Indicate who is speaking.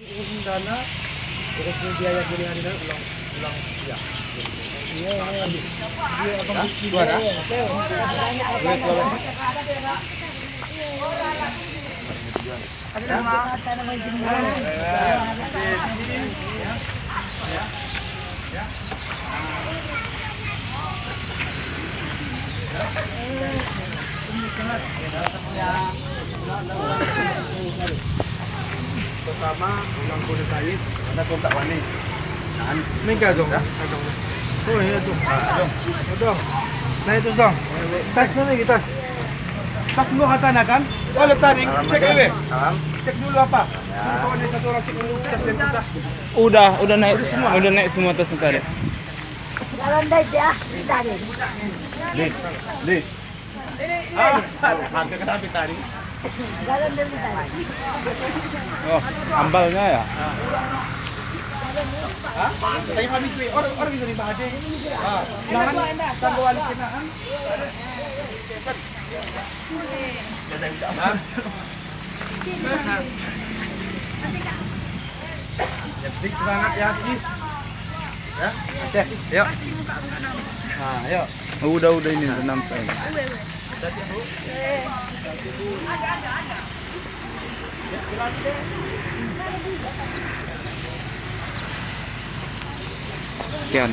Speaker 1: Dana, terus biaya gini hari dan ulang ulang ya. Iya, iya, abang suara. Pertama, ulang kulit ais, ada kontak wani. Mega dong. Oh iya dong. Dong. Nah itu dong. Tas lagi tas. Tas semua katanya kan? Oh tarik, cek dulu. Cek dulu apa? Kalau ada satu orang cek dulu tas yang kita.
Speaker 2: Udah naik semua. Udah naik semua tas tadi.
Speaker 3: Jalan deh ya, tadi.
Speaker 1: Di. Hampir ke samping tadi.
Speaker 3: Jalan deh tadi.
Speaker 2: Oh, ambalnya ya?
Speaker 1: Hah? Kayak habis nih. Orang bisa dibahagi. Nahan, tambah balik nahan. Ya, penting semangat ya, Ki. Ya, oke, yuk. Nah, yuk.
Speaker 2: Udah ini udah sampai. Sekian.